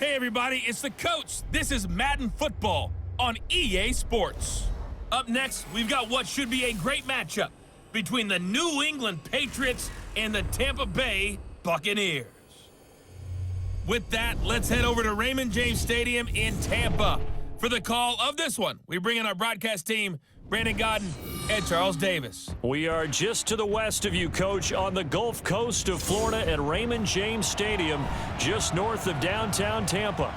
Hey everybody, it's the coach. This is Madden Football on EA Sports. Up next, we've got what should be a great matchup between the New England Patriots and the Tampa Bay Buccaneers. With that, let's head over to Raymond James Stadium in Tampa. For the call of this one, we bring in our broadcast team, Brandon Godden and Charles Davis. We are just to the west of you, Coach, on the Gulf Coast of Florida at Raymond James Stadium, just north of downtown Tampa.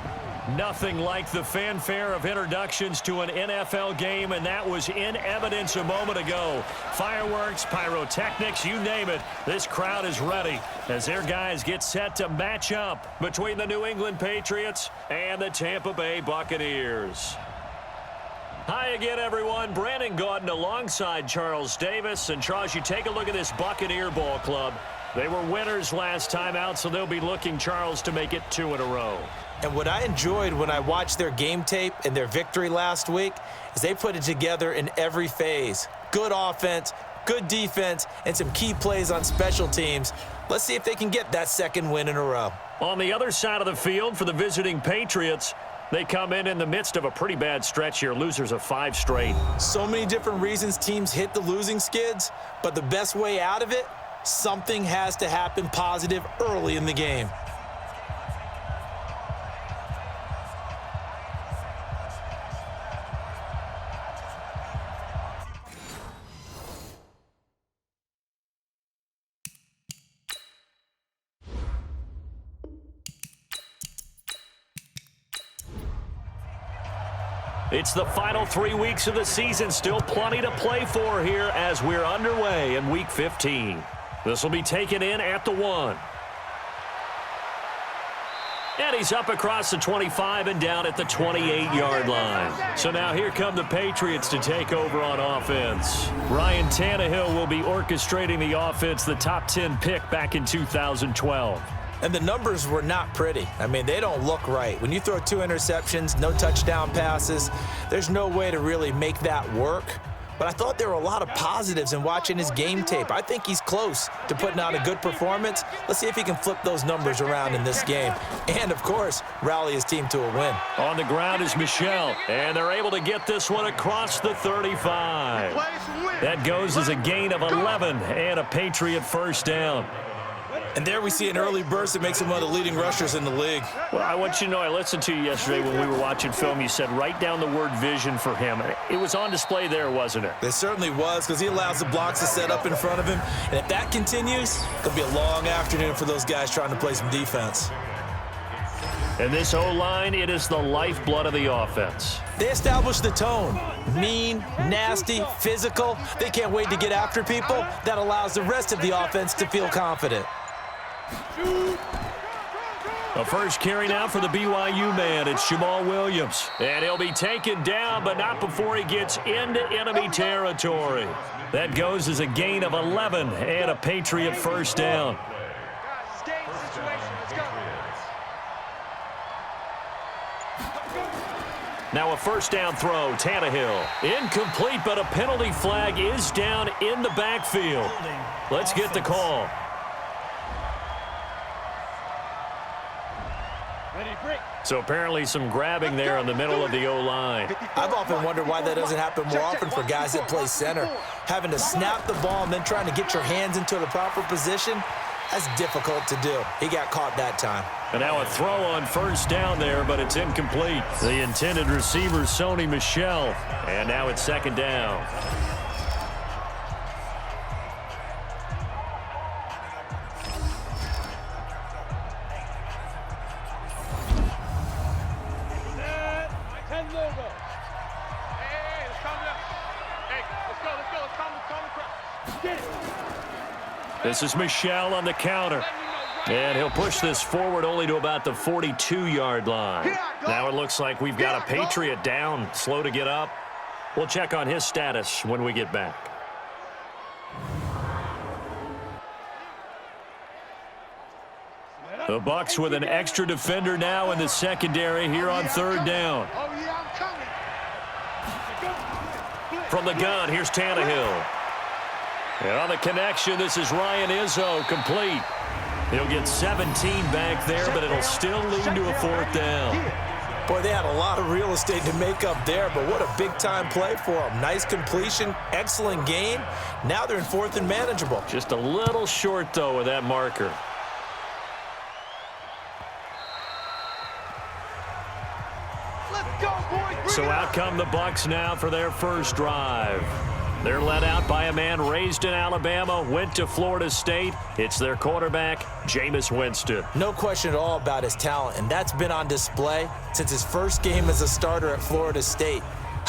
Nothing like the fanfare of introductions to an NFL game, and that was in evidence a moment ago. Fireworks, pyrotechnics, you name it. This crowd is ready as their guys get set to match up between the New England Patriots and the Tampa Bay Buccaneers. Hi again, everyone. Brandon Godden alongside Charles Davis. And Charles, you take a look at this Buccaneer ball club. They were winners last time out, so they'll be looking, Charles, to make it 2 in a row. And what I enjoyed when I watched their game tape and their victory last week is they put it together in every phase. Good offense, good defense, and some key plays on special teams. Let's see if they can get that second win in a row. On the other side of the field for the visiting Patriots, they come in the midst of a pretty bad stretch here, losers of 5 straight. So many different reasons teams hit the losing skids, but the best way out of it, something has to happen positive early in the game. It's the final 3 weeks of the season. Still plenty to play for here as we're underway in Week 15. This will be taken in at the 1. And he's up across the 25 and down at the 28-yard line. So now here come the Patriots to take over on offense. Ryan Tannehill will be orchestrating the offense, the top 10 pick back in 2012. And the numbers were not pretty. I mean, they don't look right. When you throw 2 interceptions, no touchdown passes, there's no way to really make that work. But I thought there were a lot of positives in watching his game tape. I think he's close to putting out a good performance. Let's see if he can flip those numbers around in this game. And, of course, rally his team to a win. On the ground is Michel, and they're able to get this one across the 35. That goes as a gain of 11 and a Patriot first down. And there we see an early burst that makes him one of the leading rushers in the league. Well, I want you to know, I listened to you yesterday when we were watching film. You said write down the word vision for him. It was on display there, wasn't it? It certainly was, because he allows the blocks to set up in front of him. And if that continues, it'll be a long afternoon for those guys trying to play some defense. And this O-line, it is the lifeblood of the offense. They establish the tone. Mean, nasty, physical. They can't wait to get after people. That allows the rest of the offense to feel confident. A first carry now for the BYU man. It's Jamal Williams. And he'll be taken down, but not before he gets into enemy territory. That goes as a gain of 11 and a Patriot first down. Now a first down throw, Tannehill. Incomplete, but a penalty flag is down in the backfield. Let's get the call. So apparently some grabbing there in the middle of the O-line. I've often wondered why that doesn't happen more often for guys that play center. Having to snap the ball and then trying to get your hands into the proper position, that's difficult to do. He got caught that time. And now a throw on first down there, but it's incomplete. The intended receiver, Sony Michel. And now it's second down. This is Michel on the counter. And he'll push this forward only to about the 42-yard line. Now it looks like we've got a Patriot down, slow to get up. We'll check on his status when we get back. The Bucs with an extra defender now in the secondary here on third down. From the gun, here's Tannehill. And on the connection, this is Ryan Izzo, complete. He'll get 17 back there, but it'll still lead to a 4th down. Boy, they had a lot of real estate to make up there, but what a big-time play for them. Nice completion, excellent game. Now they're in 4th and manageable. Just a little short, though, with that marker. So out come the Bucs now for their first drive. They're led out by a man raised in Alabama, went to Florida State. It's their quarterback, Jameis Winston. No question at all about his talent, and that's been on display since his first game as a starter at Florida State.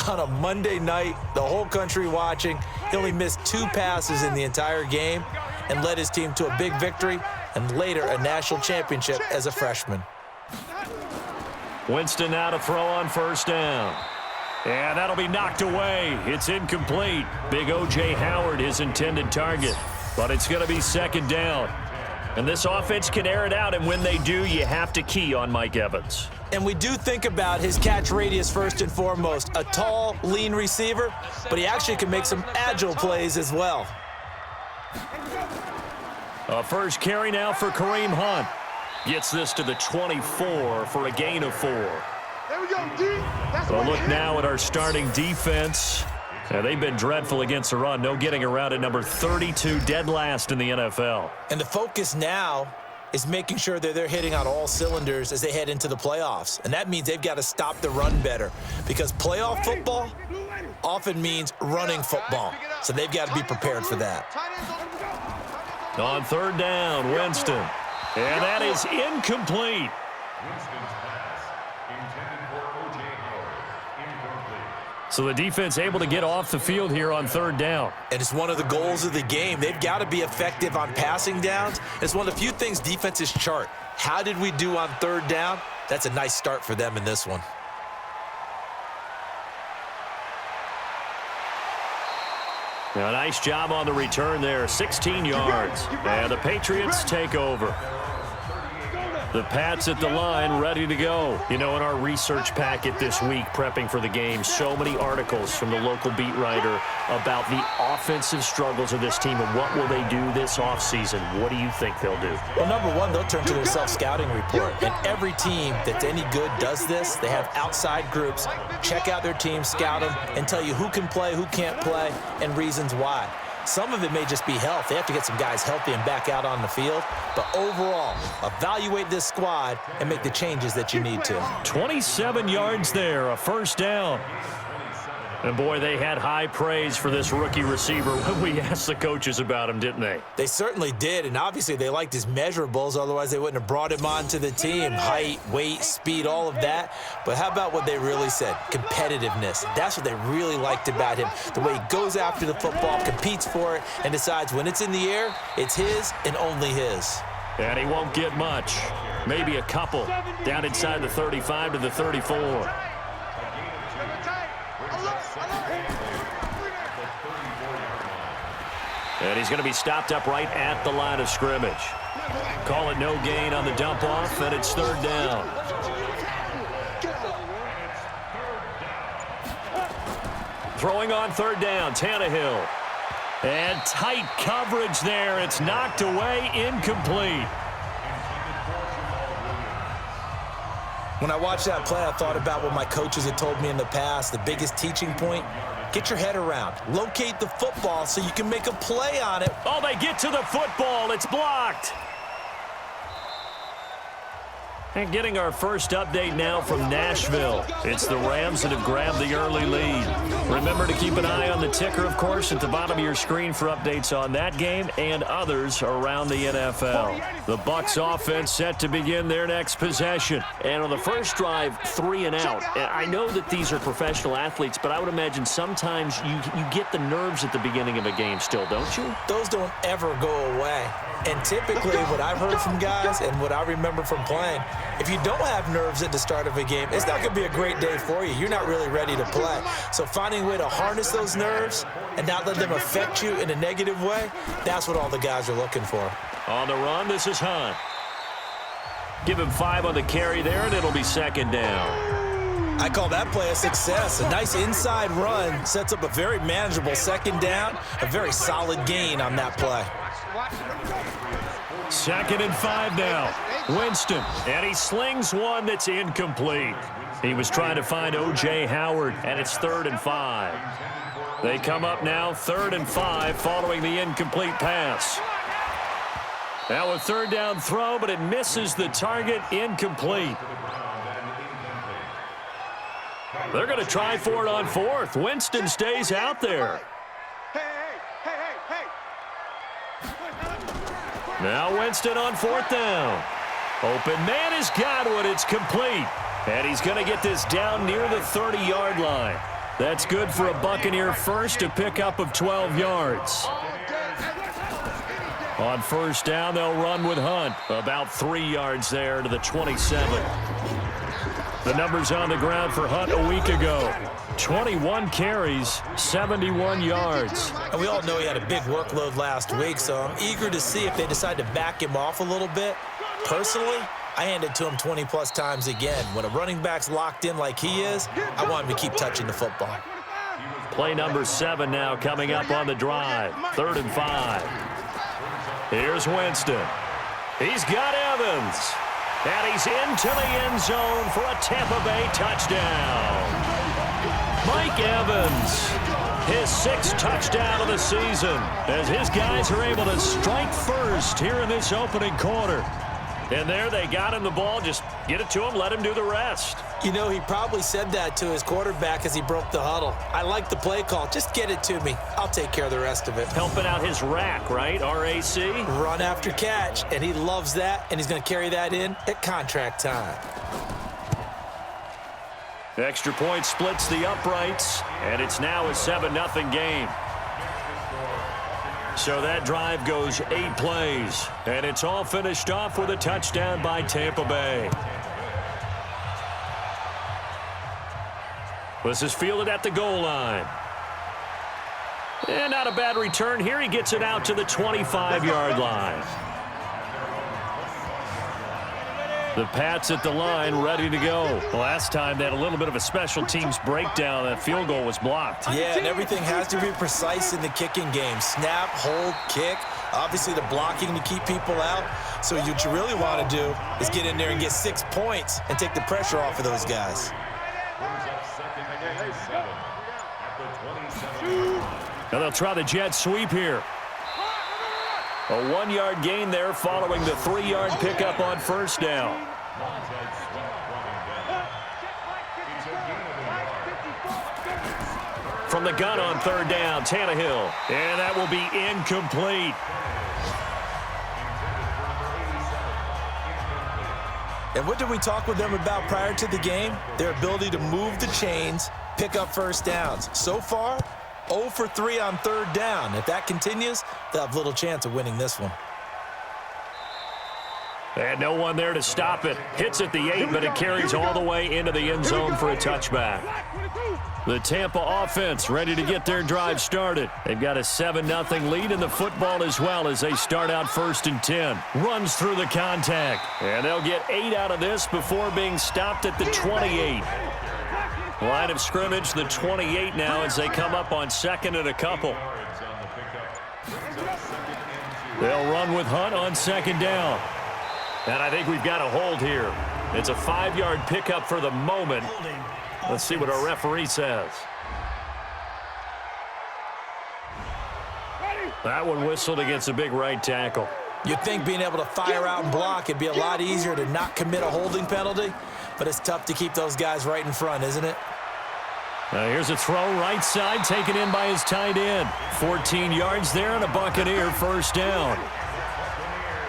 On a Monday night, the whole country watching, he only missed 2 passes in the entire game and led his team to a big victory and later a national championship as a freshman. Winston now to throw on 1st down. And that'll be knocked away. It's incomplete. Big O.J. Howard, his intended target. But it's going to be 2nd down. And this offense can air it out, and when they do, you have to key on Mike Evans. And we do think about his catch radius first and foremost. A tall, lean receiver, but he actually can make some agile plays as well. A first carry now for Kareem Hunt. Gets this to the 24 for a gain of 4. There we go, D. That's Well, look now at our starting defense. They've been dreadful against the run. No getting around at number 32, dead last in the NFL. And the focus now is making sure that they're hitting on all cylinders as they head into the playoffs. And that means they've got to stop the run better, because playoff football often means running football. So they've got to be prepared for that. On 3rd down, Winston. And that is incomplete. So the defense able to get off the field here on 3rd down. And it's one of the goals of the game. They've got to be effective on passing downs. It's one of the few things defenses chart. How did we do on 3rd down? That's a nice start for them in this one. Now, nice job on the return there, 16 yards. And the Patriots take over. The Pats at the line, ready to go. You know, in our research packet this week, prepping for the game, so many articles from the local beat writer about the offensive struggles of this team and what will they do this offseason. What do you think they'll do? Well, number one, they'll turn to their self-scouting report. And every team that's any good does this. They have outside groups, check out their team, scout them, and tell you who can play, who can't play, and reasons why. Some of it may just be health. They have to get some guys healthy and back out on the field. But overall, evaluate this squad and make the changes that you need to. 27 yards there, a 1st down. And, boy, they had high praise for this rookie receiver when we asked the coaches about him, didn't they? They certainly did, and obviously they liked his measurables. Otherwise, they wouldn't have brought him onto the team. Height, weight, speed, all of that. But how about what they really said? Competitiveness. That's what they really liked about him. The way he goes after the football, competes for it, and decides when it's in the air, it's his and only his. And he won't get much. Maybe a couple. Down inside the 35 to the 34. And he's going to be stopped up right at the line of scrimmage. Call it no gain on the dump off, and it's 3rd down. Throwing on 3rd down, Tannehill. And tight coverage there. It's knocked away, incomplete. When I watched that play, I thought about what my coaches had told me in the past. The biggest teaching point, get your head around. Locate the football so you can make a play on it. Oh, they get to the football. It's blocked. And getting our first update now from Nashville. It's the Rams that have grabbed the early lead. Remember to keep an eye on the ticker, of course, at the bottom of your screen for updates on that game and others around the NFL. The Bucs offense set to begin their next possession. And on the first drive, 3 and out. I know that these are professional athletes, but I would imagine sometimes you get the nerves at the beginning of a game still, don't you? Those don't ever go away. And typically what I've heard from guys and what I remember from playing, if you don't have nerves at the start of a game, it's not going to be a great day for you. You're not really ready to play. So finding a way to harness those nerves and not let them affect you in a negative way, that's what all the guys are looking for. On the run, this is Hunt. Give him 5 on the carry there, and it'll be 2nd down. I call that play a success. A nice inside run sets up a very manageable 2nd down, a very solid gain on that play. 2nd and 5 now. Winston, and he slings one that's incomplete. He was trying to find O.J. Howard, and it's 3rd and 5. They come up now 3rd and 5 following the incomplete pass. Now a 3rd down throw, but it misses the target, incomplete. They're going to try for it on 4th. Winston stays out there. Now Winston on 4th down. Open man is Godwin. It's complete. And he's going to get this down near the 30-yard line. That's good for a Buccaneer first, a pickup of 12 yards. On 1st down, they'll run with Hunt. About 3 yards there to the 27. The numbers on the ground for Hunt a week ago. 21 carries, 71 yards. And we all know he had a big workload last week, so I'm eager to see if they decide to back him off a little bit. Personally, I hand it to him 20-plus times again. When a running back's locked in like he is, I want him to keep touching the football. Play number 7 now coming up on the drive. 3rd and 5. Here's Winston. He's got Evans. And he's into the end zone for a Tampa Bay touchdown. Mike Evans, his 6th touchdown of the season, as his guys are able to strike first here in this opening quarter. And there they got him the ball. Just get it to him, let him do the rest. You know, he probably said that to his quarterback as he broke the huddle. I like the play call. Just get it to me. I'll take care of the rest of it. Helping out his rack, right? RAC? Run after catch, and he loves that, and he's going to carry that in at contract time. Extra point splits the uprights, and it's now a 7-0 game. So that drive goes 8 plays, and it's all finished off with a touchdown by Tampa Bay. This is fielded at the goal line. And not a bad return here. He gets it out to the 25-yard line. The Pats at the line, ready to go. Last time they had a little bit of a special teams breakdown. That field goal was blocked. Yeah, and everything has to be precise in the kicking game. Snap, hold, kick. Obviously, the blocking to keep people out. So what you really want to do is get in there and get 6 points and take the pressure off of those guys. Now they'll try the jet sweep here. A 1-yard gain there following the 3-yard pickup on 1st down. From the gun on 3rd down, Tannehill. And that will be incomplete. And what did we talk with them about prior to the game? Their ability to move the chains, pick up 1st downs. So far, 0 for 3 on 3rd down. If that continues, they'll have little chance of winning this one. And no one there to stop it. Hits at the 8, but it carries all the way into the end zone for a touchback. The Tampa offense ready to get their drive started. They've got a 7-0 lead in the football as well as they start out 1st and 10. Runs through the contact. And they'll get 8 out of this before being stopped at the 28. Line of scrimmage, the 28 now as they come up on 2nd and a couple. They'll run with Hunt on 2nd down. And I think we've got a hold here. It's a 5-yard pickup for the moment. Let's see what our referee says. That one whistled against a big right tackle. You'd think being able to fire out and block, it'd be a lot easier to not commit a holding penalty, but it's tough to keep those guys right in front, isn't it? Here's a throw right side taken in by his tight end. 14 yards there and a Buccaneer 1st down.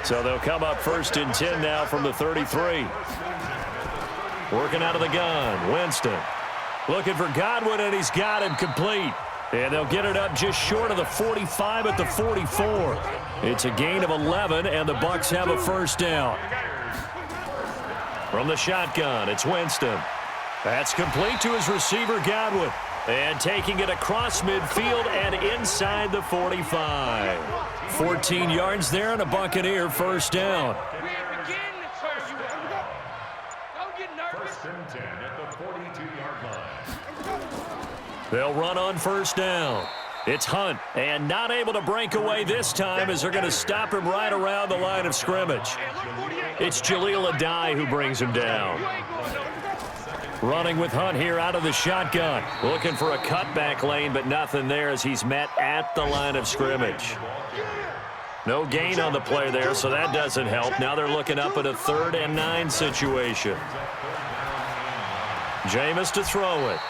So they'll come up 1st and 10 now from the 33. Working out of the gun, Winston. Looking for Godwin, and he's got him complete. And they'll get it up just short of the 45 at the 44. It's a gain of 11, and the Bucs have a 1st down. From the shotgun, it's Winston. That's complete to his receiver, Godwin. And taking it across midfield and inside the 45. 14 yards there and a Buccaneer 1st down. First and 10 at the 42-yard line. They'll run on 1st down. It's Hunt, and not able to break away this time as they're going to stop him right around the line of scrimmage. It's Jaleel Adai who brings him down. Running with Hunt here out of the shotgun. Looking for a cutback lane, but nothing there as he's met at the line of scrimmage. No gain on the play there, so that doesn't help. Now they're looking up at a 3rd and 9 situation. Jameis to throw it.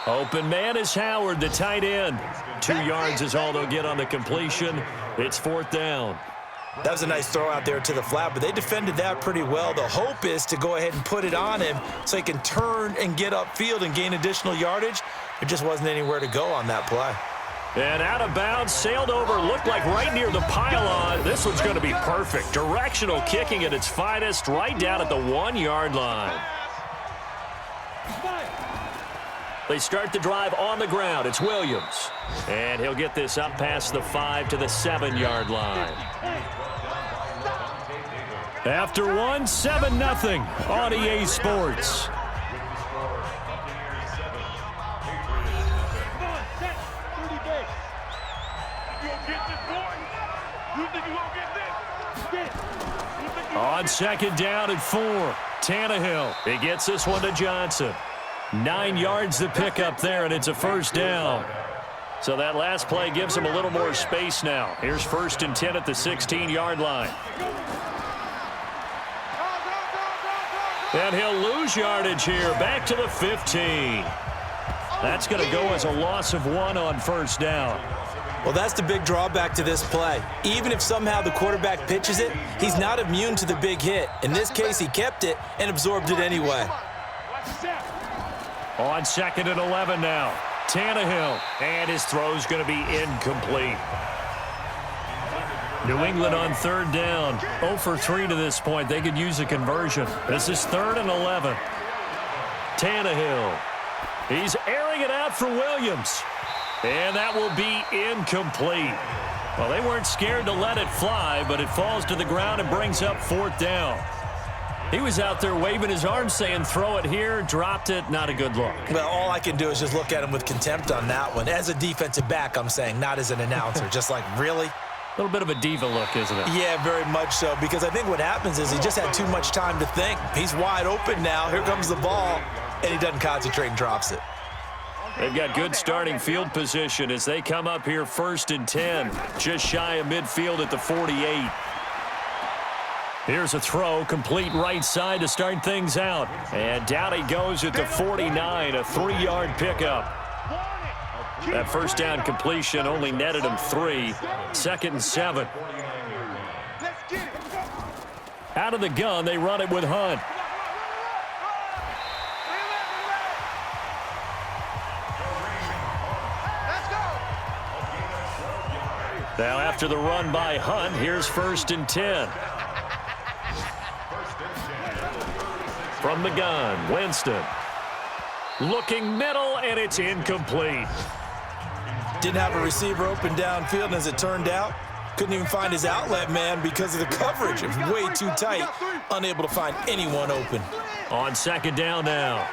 Open man is Howard, the tight end. 2 yards is all they'll get on the completion. It's 4th down. That was a nice throw out there to the flat, but they defended that pretty well. The hope is to go ahead and put it on him so he can turn and get upfield and gain additional yardage. There just wasn't anywhere to go on that play. And out of bounds, sailed over, looked like right near the pylon. This one's going to be perfect. Directional kicking at its finest, right down at the 1-yard line. They start the drive on the ground. It's Williams. And he'll get this up past the 5 to the 7-yard line. After 7-0 on EA Sports. On 2nd down and 4, Tannehill. He gets this one to Johnson. 9 yards to pick up there, and it's a 1st down. So that last play gives him a little more space now. Here's 1st and 10 at the 16-yard line. And he'll lose yardage here, back to the 15. That's going to go as a loss of 1 on 1st down. Well, that's the big drawback to this play. Even if somehow the quarterback pitches it, he's not immune to the big hit. In this case, he kept it and absorbed it anyway. On 2nd and 11 now. Tannehill, and his throw's going to be incomplete. New England on 3rd down. 0 for 3 to this point. They could use a conversion. This is 3rd and 11. Tannehill. He's airing it out for Williams. And that will be incomplete. Well, they weren't scared to let it fly, but it falls to the ground and brings up 4th down. He was out there waving his arms saying, throw it here, dropped it, not a good look. Well, all I can do is just look at him with contempt on that one. As a defensive back, I'm saying, not as an announcer. Just like, really? A little bit of a diva look, isn't it? Yeah, very much so, because I think what happens is he just had too much time to think. He's wide open now. Here comes the ball, and he doesn't concentrate and drops it. They've got good starting field position as they come up here 1st and 10, just shy of midfield at the 48. Here's a throw, complete right side to start things out. And down he goes at the 49, a 3-yard pickup. That 1st down completion only netted him 3. 2nd and 7. Out of the gun, they run it with Hunt. Now after the run by Hunt, here's 1st and 10. From the gun, Winston. Looking middle, and it's incomplete. Didn't have a receiver open downfield, and as it turned out, couldn't even find his outlet man because of the coverage. It was way too tight, unable to find anyone open. On 2nd down now,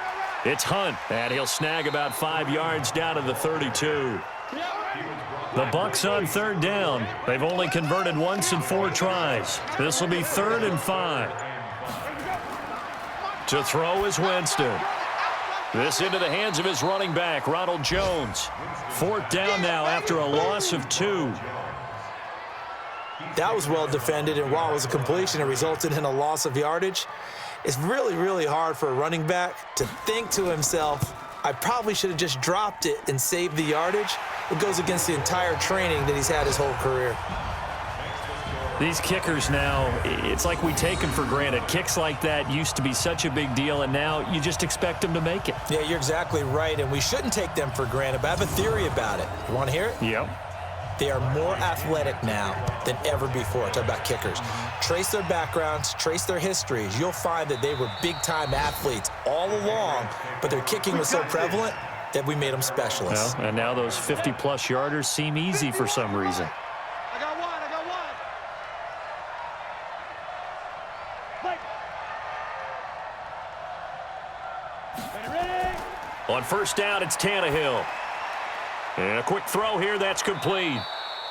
it's Hunt, and he'll snag about 5 yards down to the 32. The Bucs on 3rd down. They've only converted once in 4 tries. This will be 3rd and 5. To throw is Winston. This into the hands of his running back, Ronald Jones. 4th down now after a loss of 2. That was well defended, and while it was a completion, it resulted in a loss of yardage. It's really, really hard for a running back to think to himself, I probably should have just dropped it and saved the yardage. It goes against the entire training that he's had his whole career. These kickers now, it's like we take them for granted. Kicks like that used to be such a big deal, and now you just expect them to make it. Yeah, you're exactly right, and we shouldn't take them for granted, but I have a theory about it. You want to hear it? Yep. They are more athletic now than ever before. Talk about kickers. Trace their backgrounds, trace their histories. You'll find that they were big-time athletes all along, but their kicking was so prevalent that we made them specialists. Well, and now those 50-plus yarders seem easy for some reason. I got one. On 1st down, it's Tannehill. And a quick throw here, that's complete.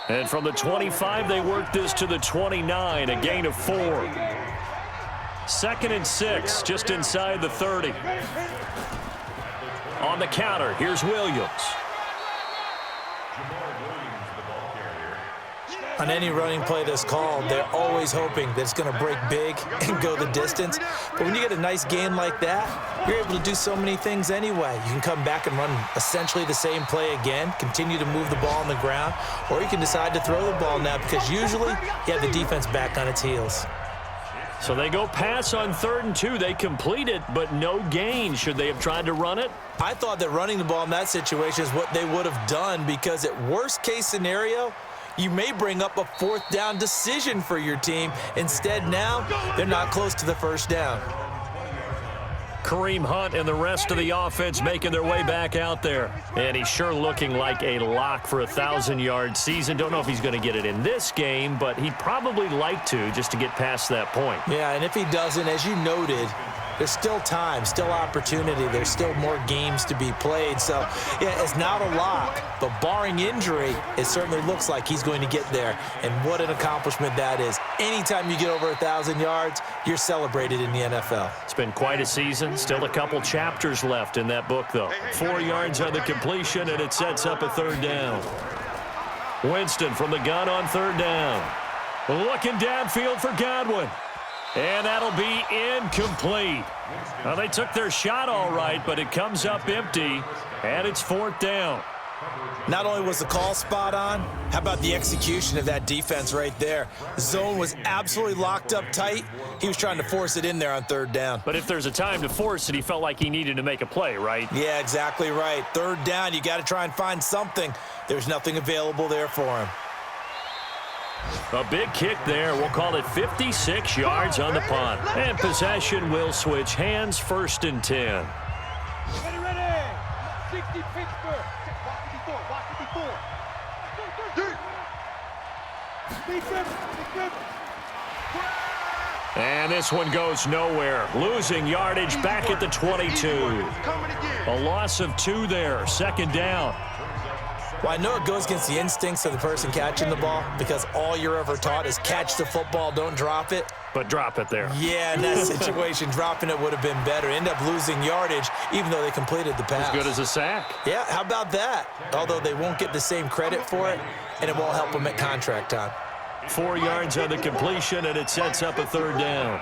And from the 25, they work this to the 29, a gain of 4. 2nd and 6, just inside the 30. On the counter, here's Williams. On any running play that's called, they're always hoping that it's going to break big and go the distance. But when you get a nice game like that, you're able to do so many things anyway. You can come back and run essentially the same play again, continue to move the ball on the ground, or you can decide to throw the ball now because usually you have the defense back on its heels. So they go pass on 3rd and 2. They complete it, but no gain. Should they have tried to run it? I thought that running the ball in that situation is what they would have done because at worst case scenario, you may bring up a 4th down decision for your team. Instead, now, they're not close to the 1st down. Kareem Hunt and the rest of the offense making their way back out there. And he's sure looking like a lock for a 1,000-yard season. Don't know if he's going to get it in this game, but he'd probably like to just to get past that point. Yeah, and if he doesn't, as you noted, there's still time, still opportunity. There's still more games to be played. So, yeah, it's not a lock, but barring injury, it certainly looks like he's going to get there. And what an accomplishment that is. Anytime you get over 1,000 yards, you're celebrated in the NFL. It's been quite a season. Still a couple chapters left in that book, though. 4 yards on the completion, and it sets up a 3rd down. Winston from the gun on 3rd down. Looking downfield for Godwin. And that'll be incomplete. Well, they took their shot all right, but it comes up empty, and it's 4th down. Not only was the call spot on, how about the execution of that defense right there? The zone was absolutely locked up tight. He was trying to force it in there on 3rd down. But if there's a time to force it, he felt like he needed to make a play, right? Yeah, exactly right. 3rd down, you got to try and find something. There's nothing available there for him. A big kick there. We'll call it 56 yards on the punt. And possession will switch hands, 1st and 10. Ready. 60 Pittsburgh. Watch it before. And this one goes nowhere. Losing yardage back at the 22. A loss of 2 there. 2nd down. Well, I know it goes against the instincts of the person catching the ball because all you're ever taught is catch the football, don't drop it. But drop it there. Yeah, in that situation, dropping it would have been better. End up losing yardage, even though they completed the pass. As good as a sack. Yeah, how about that? Although they won't get the same credit for it, and it won't help them at contract time. 4 yards on the completion, and it sets up a 3rd down.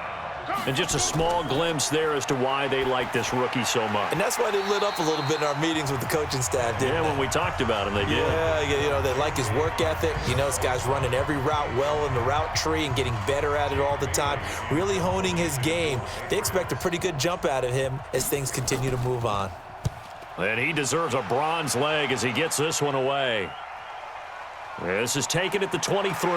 And just a small glimpse there as to why they like this rookie so much. And that's why they lit up a little bit in our meetings with the coaching staff, didn't they? When we talked about him, they did. Yeah, you know, they like his work ethic. You know, this guy's running every route well in the route tree and getting better at it all the time, really honing his game. They expect a pretty good jump out of him as things continue to move on. And he deserves a bronze leg as he gets this one away. This is taken at the 23.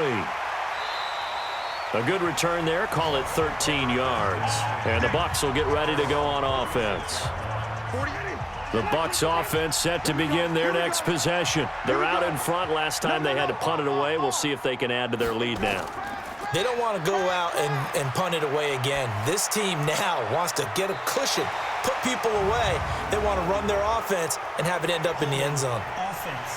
A good return there. Call it 13 yards. And the Bucs will get ready to go on offense. The Bucs offense set to begin their next possession. They're out in front. Last time they had to punt it away. We'll see if they can add to their lead now. They don't want to go out and punt it away again. This team now wants to get a cushion, put people away. They want to run their offense and have it end up in the end zone. Offense.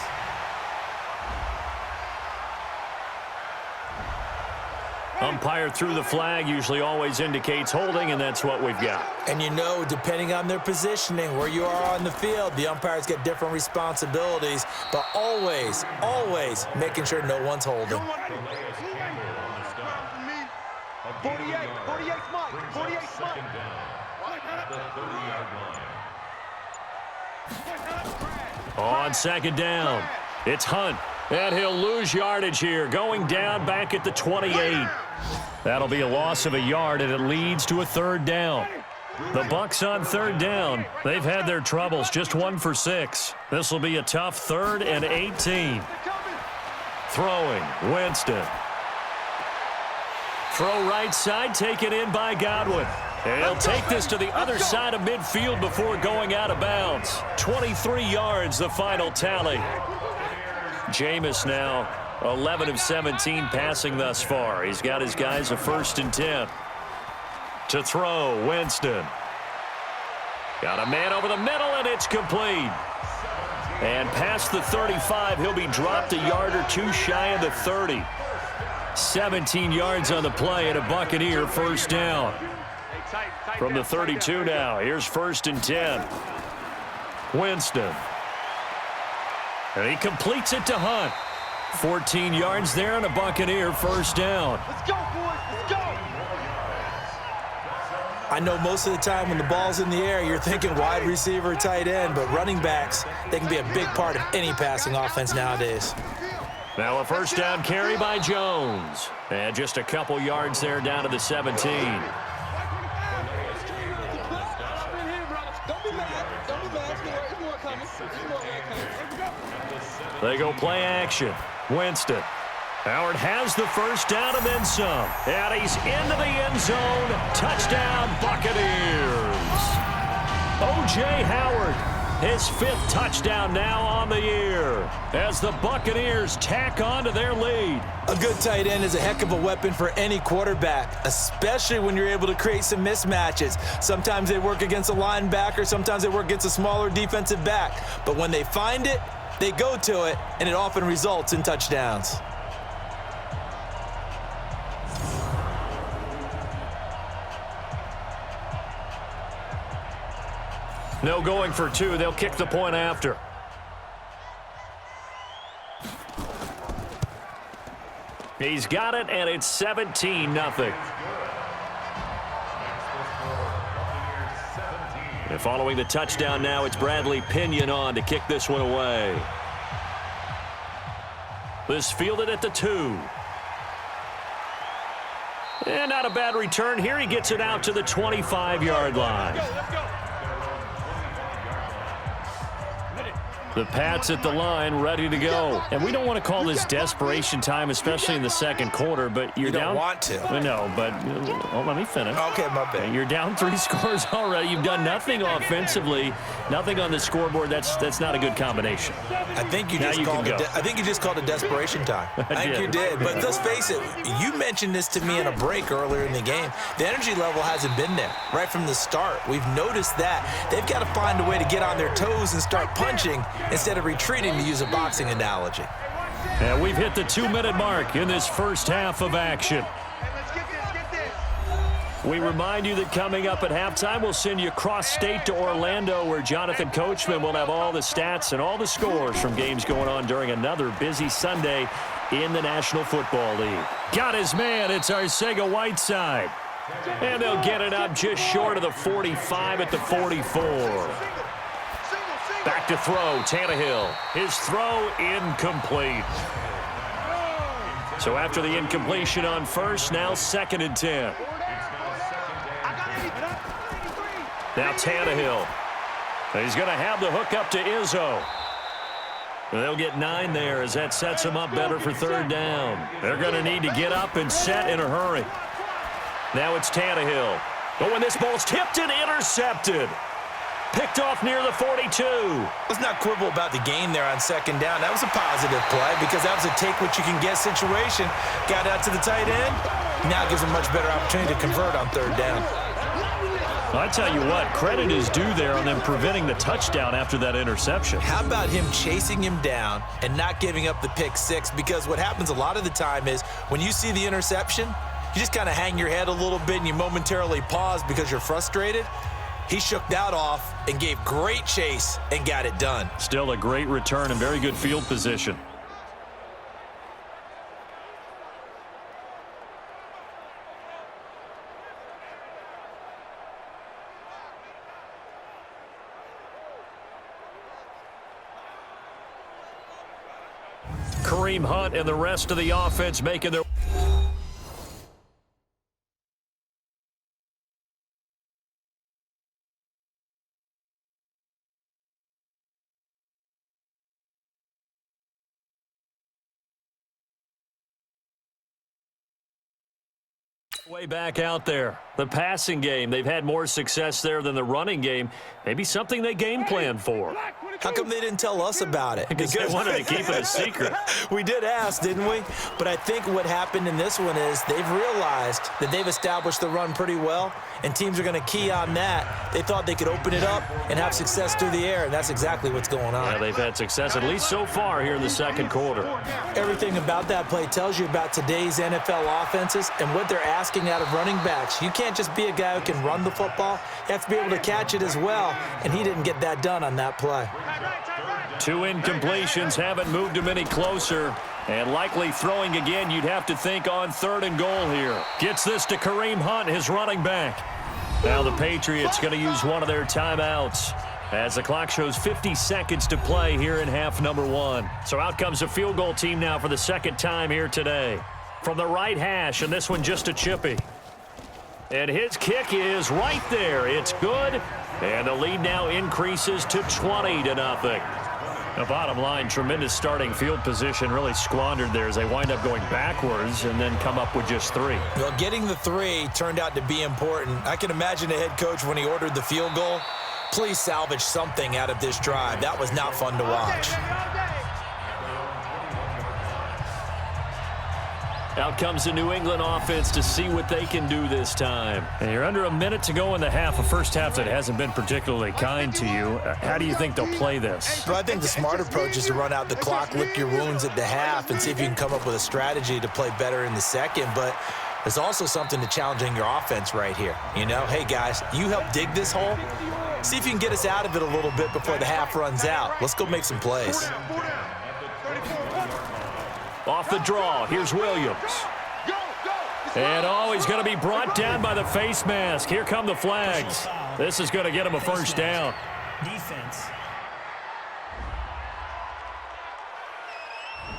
Umpire threw the flag, usually always indicates holding, and that's what we've got. And you know, depending on their positioning, where you are on the field, the umpires get different responsibilities, but always, always making sure no one's holding. 48 Mike. On 2nd down, it's Hunt. And he'll lose yardage here, going down back at the 28. That'll be a loss of a yard, and it leads to a 3rd down. The Bucs on 3rd down. They've had their troubles, just 1 for 6. This will be a tough 3rd and 18. Throwing, Winston. Throw right side, taken in by Godwin. And he'll take this to the other side of midfield before going out of bounds. 23 yards, the final tally. Jameis now 11 of 17 passing thus far. He's got his guys a 1st and 10. To throw, Winston. Got a man over the middle, and it's complete. And past the 35, he'll be dropped a yard or two shy of the 30. 17 yards on the play and a Buccaneer first down. From the 32 now, here's 1st and 10. Winston. And he completes it to Hunt. 14 yards there and a Buccaneer first down. Let's go, boys. Let's go. I know most of the time when the ball's in the air, you're thinking wide receiver, tight end, but running backs, they can be a big part of any passing offense nowadays. Now a first down carry by Jones. And just a couple yards there down to the 17. They go play action. Winston. Howard has the first down and then some. And he's into the end zone. Touchdown, Buccaneers. O.J. Howard, his 5th touchdown now on the year as the Buccaneers tack on to their lead. A good tight end is a heck of a weapon for any quarterback, especially when you're able to create some mismatches. Sometimes they work against a linebacker, sometimes they work against a smaller defensive back. But when they find it, they go to it, and it often results in touchdowns. No going for 2. They'll kick the point after. He's got it, and it's 17-0. And following the touchdown now, it's Bradley Pinion on to kick this one away. This fielded at the 2. And not a bad return here. He gets it out to the 25-yard line. Let's go. The Pats at the line, ready to go. And we don't want to call this desperation time, especially in the second quarter, but you're You don't down. want to. No, but let me finish. Okay, my bad. You're down 3 scores already. You've done nothing offensively, nothing on the scoreboard. That's not a good combination. I think you Now just you called can it. go. I think you just called it desperation time. I think did. you did. But let's face it. You mentioned this to me in a break earlier in the game. The energy level hasn't been there right from the start. We've noticed that they've got to find a way to get on their toes and start punching instead of retreating, to use a boxing analogy. And we've hit the 2-minute mark in this first half of action. Let's get this. We remind you that coming up at halftime, we'll send you cross-state to Orlando, where Jonathan Coachman will have all the stats and all the scores from games going on during another busy Sunday in the National Football League. Got his man. It's Arcega-Whiteside. And they'll get it up just short of the 45 at the 44. Back to throw, Tannehill. His throw incomplete. So after the incompletion on first, now 2nd and 10. Now Tannehill. He's going to have the hook up to Izzo. They'll get 9 there as that sets them up better for 3rd down. They're going to need to get up and set in a hurry. Now it's Tannehill. Oh, and this ball's tipped and intercepted. Picked off near the 42. Let's not quibble about the gain there on 2nd down. That was a positive play because that was a take-what-you-can-get situation. Got out to the tight end. Now gives him much better opportunity to convert on 3rd down. I tell you what, credit is due there on them preventing the touchdown after that interception. How about him chasing him down and not giving up the pick 6? Because what happens a lot of the time is when you see the interception, you just kind of hang your head a little bit and you momentarily pause because you're frustrated. He shook that off and gave great chase and got it done. Still a great return and very good field position. Kareem Hunt and the rest of the offense making their way back out there. The passing game, they've had more success there than the running game. Maybe something they game plan for. How come they didn't tell us about it? Because they wanted to keep it a secret. We did ask, didn't we? But I think what happened in this one is they've realized that they've established the run pretty well, and teams are going to key on that. They thought they could open it up and have success through the air, and that's exactly what's going on. Yeah, they've had success, at least so far here in the second quarter. Everything about that play tells you about today's NFL offenses and what they're asking out of running backs. You can't just be a guy who can run the football. You have to be able to catch it as well, and he didn't get that done on that play. 2 incompletions haven't moved him any closer. And likely throwing again, you'd have to think on 3rd and goal here. Gets this to Kareem Hunt, his running back. Now the Patriots going to use one of their timeouts as the clock shows 50 seconds to play here in half number 1. So out comes a field goal team now for the second time here today. From the right hash, and this one just a chippy. And his kick is right there. It's good. And the lead now increases to 20-0. The bottom line, tremendous starting field position, really squandered there as they wind up going backwards and then come up with just 3. Well, getting the 3 turned out to be important. I can imagine the head coach when he ordered the field goal. Please salvage something out of this drive. That was not fun to watch. Out comes the New England offense to see what they can do this time. And you're under a minute to go in the half, a first half that hasn't been particularly kind to you. How do you think they'll play this? Well, I think the smart approach is to run out the clock, lick your wounds at the half, and see if you can come up with a strategy to play better in the second. But there's also something to challenging your offense right here. You know, hey, guys, you help dig this hole. See if you can get us out of it a little bit before the half runs out. Let's go make some plays. Off the draw, here's Williams. And he's going to be brought down by the face mask. Here come the flags. This is going to get him a first down. Defense.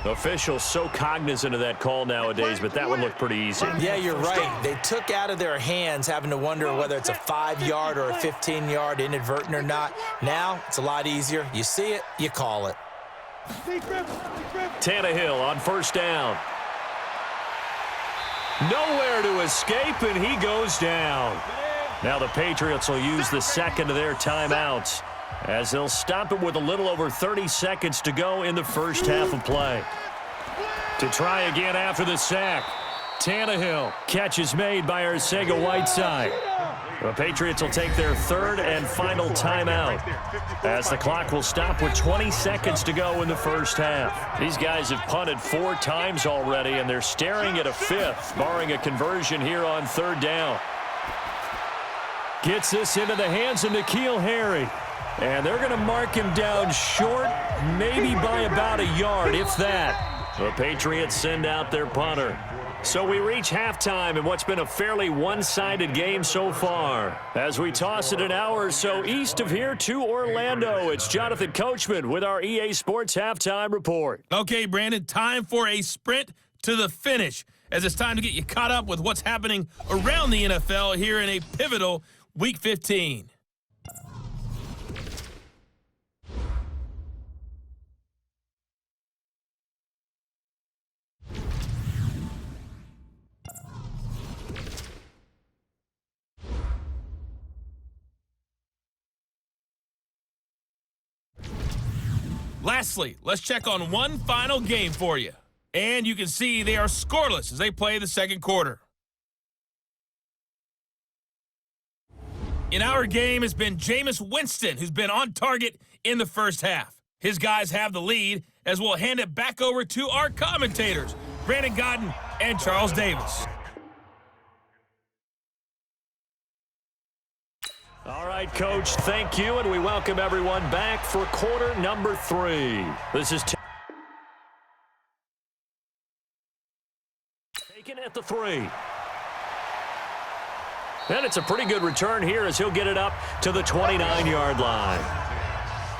Officials so cognizant of that call nowadays, but that one looked pretty easy. Yeah, you're right. They took out of their hands having to wonder whether it's a 5-yard or a 15-yard inadvertent or not. Now, it's a lot easier. You see it, you call it. Tannehill on first down. Nowhere to escape, and he goes down. Now the Patriots will use the second of their timeouts as they'll stop it with a little over 30 seconds to go in the first half of play. To try again after the sack. Tannehill. Catch is made by Arcega-Whiteside. The Patriots will take their 3rd and final timeout as the clock will stop with 20 seconds to go in the first half. These guys have punted 4 times already, and they're staring at a 5th, barring a conversion here on 3rd down. Gets this into the hands of N'Keal Harry. And they're going to mark him down short, maybe by about a yard, if that. The Patriots send out their punter. So we reach halftime in what's been a fairly one-sided game so far. As we toss it an hour or so east of here to Orlando, it's Jonathan Coachman with our EA Sports Halftime Report. Okay, Brandon, time for a sprint to the finish, as it's time to get you caught up with what's happening around the NFL here in a pivotal Week 15. Lastly, let's check on one final game for you. And you can see they are scoreless as they play the second quarter. In our game has been Jameis Winston, who's been on target in the first half. His guys have the lead, as we'll hand it back over to our commentators, Brandon Godden and Charles Davis. All right, Coach, thank you, and we welcome everyone back for quarter number 3. This is taken at the 3. And it's a pretty good return here as he'll get it up to the 29-yard line.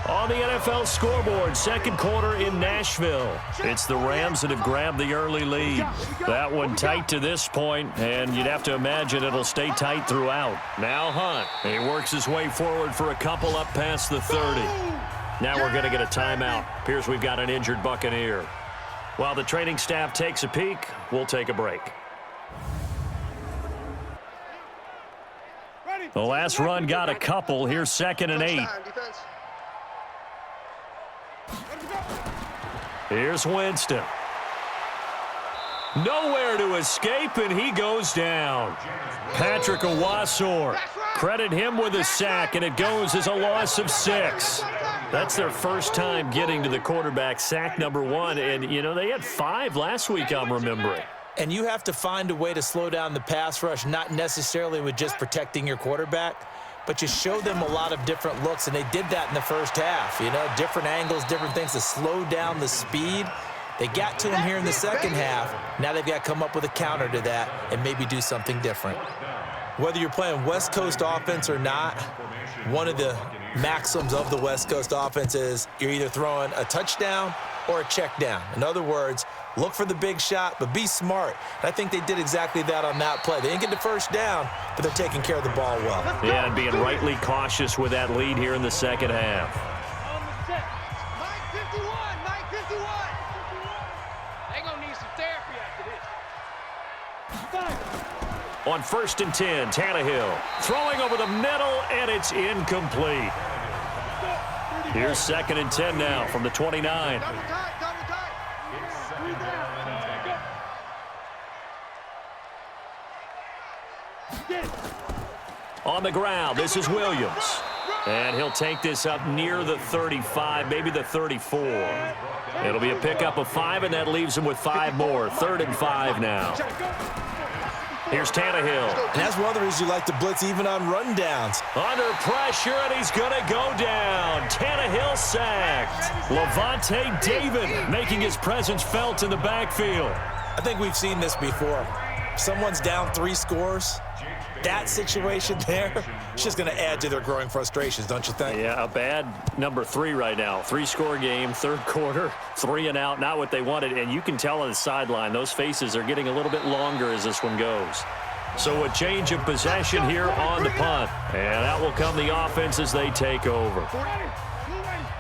On the NFL scoreboard, second quarter in Nashville. It's the Rams that have grabbed the early lead. That one tight to this point, and you'd have to imagine it'll stay tight throughout. Now Hunt. He works his way forward for a couple up past the 30. Now we're going to get a timeout. Appears we've got an injured Buccaneer. While the training staff takes a peek, we'll take a break. The last run got a couple. Here's 2nd and 8. Here's Winston. Nowhere to escape, and he goes down. Patrick Owasor, credit him with a sack, and it goes as a loss of 6. That's their first time getting to the quarterback, sack number 1. And, you know, they had 5 last week, I'm remembering. And you have to find a way to slow down the pass rush, not necessarily with just protecting your quarterback, but you show them a lot of different looks, and they did that in the first half. You know, different angles, different things to slow down the speed. They got to him here in the second half. Now they've got to come up with a counter to that and maybe do something different. Whether you're playing West Coast offense or not, one of the maxims of the West Coast offense is you're either throwing a touchdown or a check down. In other words, look for the big shot, but be smart. And I think they did exactly that on that play. They didn't get the first down, but they're taking care of the ball well. Yeah, and being rightly cautious with that lead here in the second half. On 1st and 10, Tannehill throwing over the middle, and it's incomplete. Here's 2nd and 10 now from the 29. On the ground, this is Williams. And he'll take this up near the 35, maybe the 34. It'll be a pickup of 5, and that leaves him with 5 more. 3rd and 5 now. Here's Tannehill. And that's one of the reasons you like to blitz even on rundowns. Under pressure, and he's going to go down. Tannehill sacked. Levante David making his presence felt in the backfield. I think we've seen this before. Someone's down 3 scores. That situation there, it's just going to add to their growing frustrations, don't you think? Yeah, a bad number 3 right now. 3-score game, 3rd quarter, 3 and out, not what they wanted. And you can tell on the sideline, those faces are getting a little bit longer as this one goes. So a change of possession here on the punt. And that will come the offense as they take over.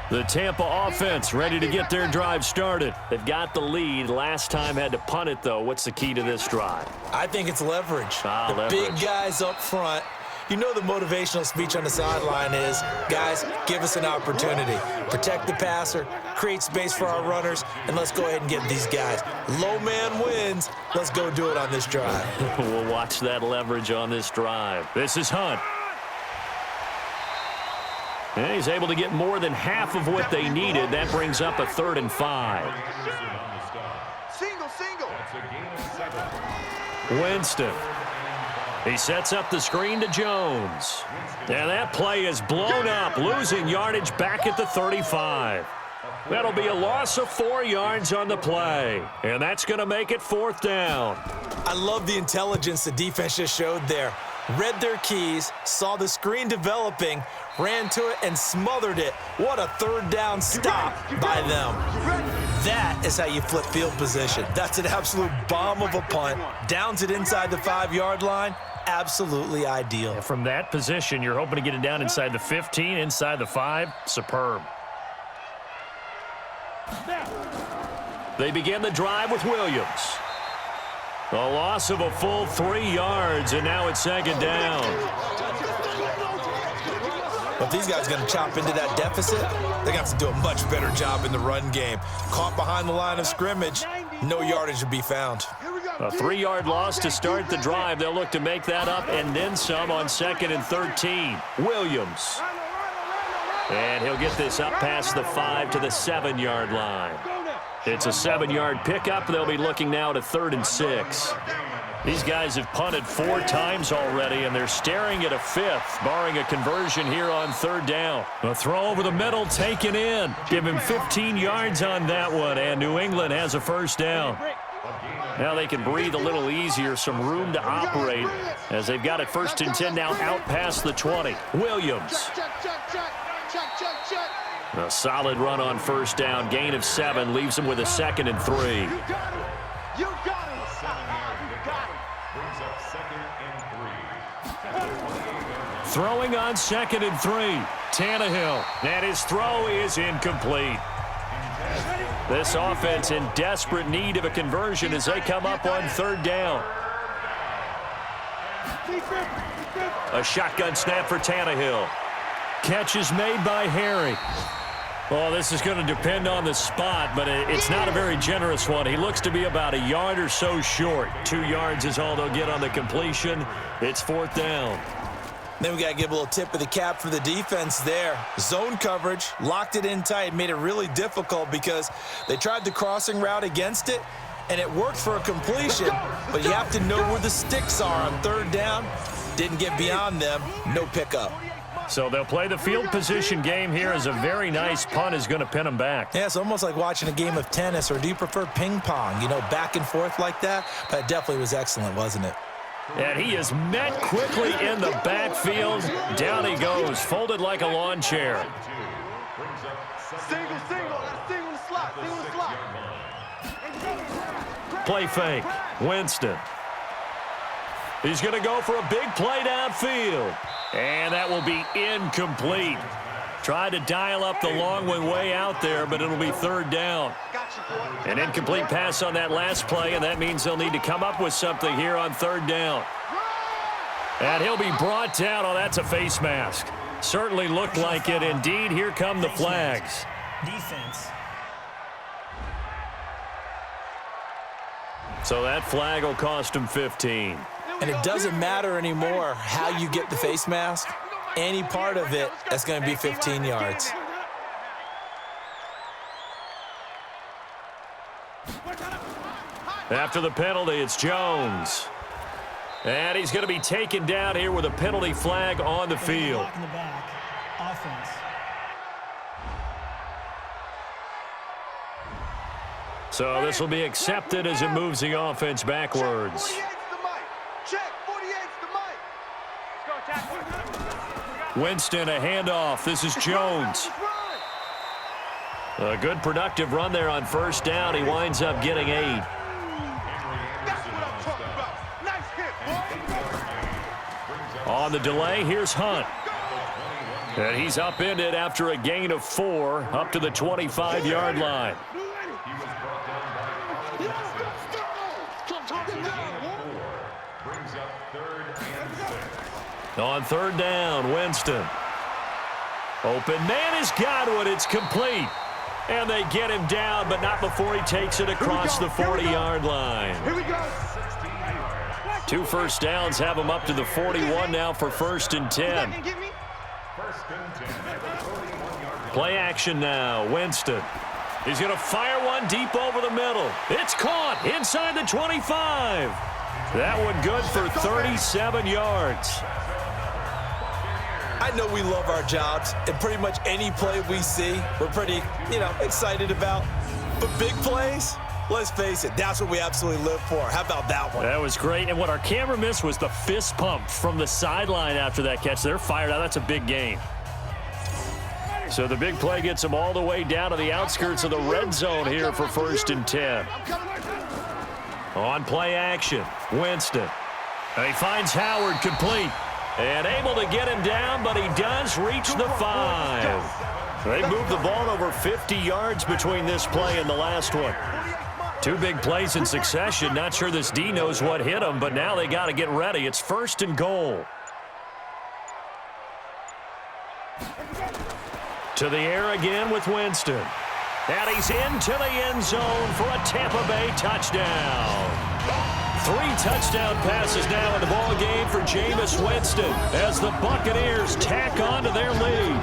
The Tampa offense ready to get their drive started. They've got the lead. Last time had to punt it, though. What's the key to this drive? I think it's leverage. Leverage. Big guys up front. You know the motivational speech on the sideline is, guys, give us an opportunity. Protect the passer, create space for our runners, and let's go ahead and get these guys. Low man wins. Let's go do it on this drive. We'll watch that leverage on this drive. This is Hunt. And he's able to get more than half of what they needed. That brings up a 3rd and 5. Winston. He sets up the screen to Jones. And that play is blown up, losing yardage back at the 35. That'll be a loss of 4 yards on the play. And that's going to make it 4th down. I love the intelligence the defense just showed there. Read their keys, saw the screen developing, ran to it, and smothered it. What a 3rd down stop by them. That is how you flip field position. That's an absolute bomb of a punt. Downs it inside the 5-yard line. Absolutely ideal. From that position, you're hoping to get it down inside the 15, inside the 5. Superb. They begin the drive with Williams. A loss of a full 3 yards, and now it's 2nd down. But if these guys are going to chop into that deficit, they're going to have to do a much better job in the run game. Caught behind the line of scrimmage, no yardage to be found. A 3-yard loss to start the drive. They'll look to make that up and then some on 2nd and 13. Williams. And he'll get this up past the 5 to the 7-yard line. It's a 7-yard pickup. They'll be looking now to 3rd and 6. These guys have punted 4 times already, and they're staring at a 5th, barring a conversion here on 3rd down. A throw over the middle taken in. Give him 15 yards on that one, and New England has a 1st down. Now they can breathe a little easier, some room to operate as they've got it 1st and 10 now out past the 20. Williams. A solid run on 1st down. Gain of 7 leaves him with a 2nd and 3. You got it. Brings up 2nd and 3. Throwing on 2nd and 3. Tannehill. And his throw is incomplete. This offense in desperate need of a conversion as they come up on 3rd down. A shotgun snap for Tannehill. Catch is made by Harry. Well, this is going to depend on the spot, but it's not a very generous one. He looks to be about a yard or so short. 2 yards is all they'll get on the completion. It's 4th down. Then we got to give a little tip of the cap for the defense there. Zone coverage, locked it in tight, made it really difficult because they tried the crossing route against it, and it worked for a completion, but you have to know where the sticks are on 3rd down. Didn't get beyond them, no pickup. So they'll play the field position game here as a very nice punt is going to pin them back. Yeah, it's almost like watching a game of tennis, or do you prefer ping pong? You know, back and forth like that? But it definitely was excellent, wasn't it? And he is met quickly in the backfield. Down he goes, folded like a lawn chair. Single in the slot. Play fake, Winston. He's going to go for a big play downfield. And that will be incomplete. Tried to dial up the long one way out there, but it'll be 3rd down. An incomplete pass on that last play, and that means they'll need to come up with something here on 3rd down. And he'll be brought down. Oh, that's a face mask. Certainly looked like it. Indeed, here come the flags. Defense. So that flag will cost him 15. And it doesn't matter anymore how you get the face mask. Any part of it, that's going to be 15 yards. After the penalty, it's Jones. And he's going to be taken down here with a penalty flag on the field. In the back. Offense. So this will be accepted as it moves the offense backwards. Winston, a handoff. This is Jones. A good productive run there on 1st down. He winds up getting 8. On the delay, here's Hunt. And he's upended after a gain of 4 up to the 25-yard line. On 3rd down, Winston. Open man has got one. It's complete. And they get him down, but not before he takes it across the 40-yard line. Here we go. 2 first downs have him up to the 41 now for 1st and 10. Play action now, Winston. He's going to fire one deep over the middle. It's caught inside the 25. That one good for 37 yards. I know we love our jobs, and pretty much any play we see, we're pretty, excited about. But big plays, let's face it, that's what we absolutely live for. How about that one? That was great, and what our camera missed was the fist pump from the sideline after that catch. They're fired out. That's a big gain. So the big play gets them all the way down to the outskirts of the red zone here for 1st and 10. On play action, Winston. And he finds Howard complete. And able to get him down, but he does reach the 5. They moved the ball over 50 yards between this play and the last one. 2 big plays in succession. Not sure this D knows what hit him, but now they got to get ready. It's 1st and goal. To the air again with Winston. And he's into the end zone for a Tampa Bay touchdown. 3 touchdown passes now in the ball game for Jameis Winston as the Buccaneers tack on to their lead.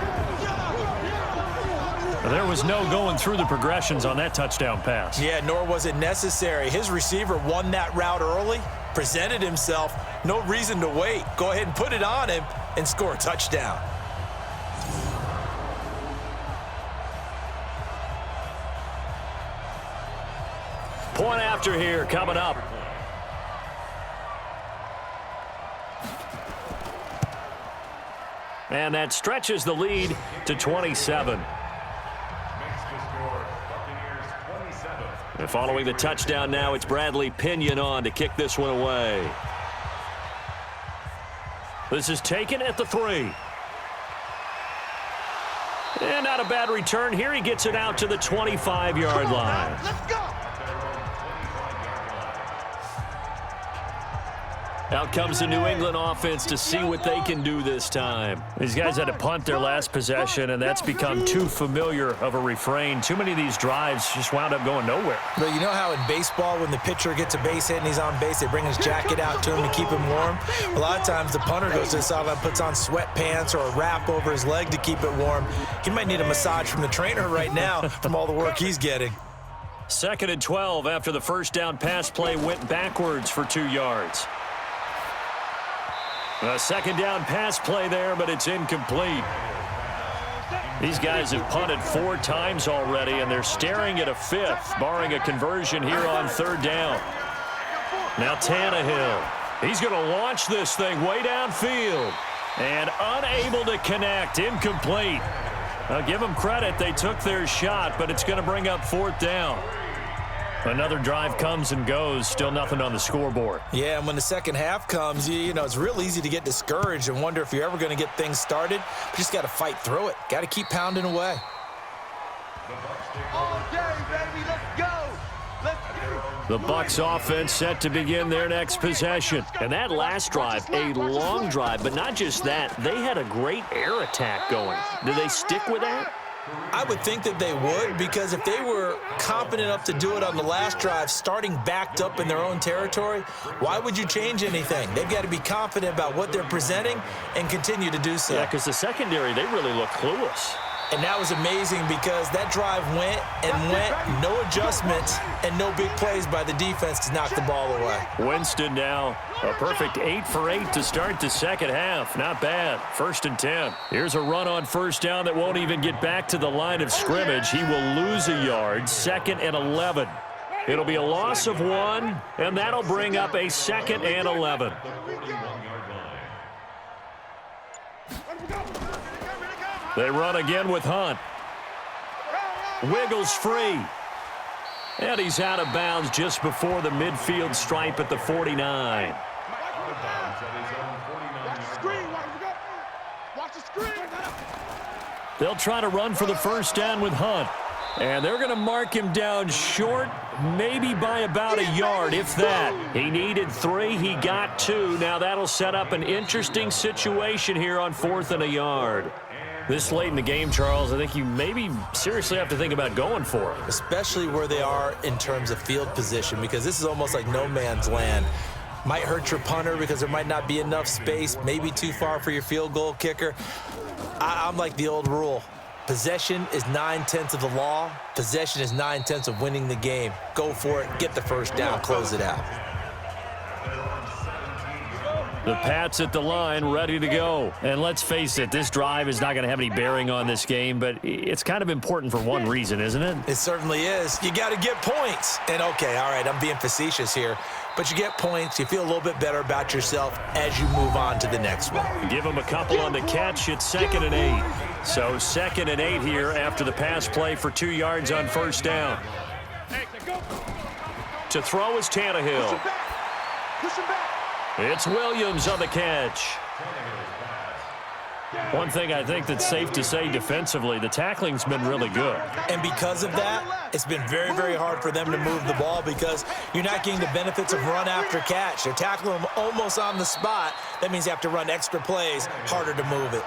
There was no going through the progressions on that touchdown pass. Yeah, nor was it necessary. His receiver won that route early, presented himself, no reason to wait. Go ahead and put it on him and score a touchdown. Point after here coming up. And that stretches the lead to 27. And following the touchdown now, it's Bradley Pinion on to kick this one away. This is taken at the 3. And not a bad return here. He gets it out to the 25-yard line. Let's go. Out comes the New England offense to see what they can do this time. These guys had to punt their last possession, and that's become too familiar of a refrain. Too many of these drives just wound up going nowhere. But you know how in baseball, when the pitcher gets a base hit and he's on base, they bring his jacket out to him to keep him warm? A lot of times the punter goes to the sideline, puts on sweatpants or a wrap over his leg to keep it warm. He might need a massage from the trainer right now from all the work he's getting. 2nd and 12 after the first down pass play went backwards for 2 yards. A second down pass play there, but it's incomplete. These guys have punted 4 times already, and they're staring at a 5th, barring a conversion here on 3rd down. Now Tannehill. He's going to launch this thing way downfield. And unable to connect. Incomplete. I'll give them credit. They took their shot, but it's going to bring up 4th down. Another drive comes and goes. Still nothing on the scoreboard. Yeah, and when the second half comes, you know, it's real easy to get discouraged and wonder if you're ever going to get things started. You just got to fight through it. Got to keep pounding away. All day, baby. Let's go. Let's go. The Bucs offense set to begin their next possession. And that last drive, a long drive, but not just that. They had a great air attack going. Do they stick with that? I would think that they would, because if they were confident enough to do it on the last drive, starting backed up in their own territory, why would you change anything? They've got to be confident about what they're presenting and continue to do so. Yeah, because the secondary, they really look clueless. And that was amazing because that drive went and went, no adjustments and no big plays by the defense to knock the ball away. Winston now a perfect 8 for 8 to start the second half. Not bad. 1st and 10. Here's a run on 1st down that won't even get back to the line of scrimmage. He will lose a yard. 2nd and 11. It'll be a loss of 1, and that'll bring up a 2nd and 11. They run again with Hunt. Wiggles free. And he's out of bounds just before the midfield stripe at the 49. They'll try to run for the first down with Hunt. And they're going to mark him down short, maybe by about a yard, if that. He needed 3. He got 2. Now that'll set up an interesting situation here on 4th and a yard. This late in the game, Charles, I think you maybe seriously have to think about going for it. Especially where they are in terms of field position, because this is almost like no man's land. Might hurt your punter because there might not be enough space, maybe too far for your field goal kicker. I'm like the old rule. Possession is 9/10 of the law. Possession is 9/10 of winning the game. Go for it, get the first down, close it out. The Pats at the line, ready to go. And let's face it, this drive is not going to have any bearing on this game, but it's kind of important for one reason, isn't it? It certainly is. You got to get points. And, okay, all right, I'm being facetious here, but you get points, you feel a little bit better about yourself as you move on to the next one. Give them a couple on the catch. It's 2nd and 8. So 2nd and 8 here after the pass play for 2 yards on 1st down. To throw is Tannehill. Push him back. It's Williams on the catch. One thing I think that's safe to say defensively, the tackling's been really good. And because of that, it's been very, very hard for them to move the ball because you're not getting the benefits of run after catch. They're tackling them almost on the spot. That means you have to run extra plays, harder to move it.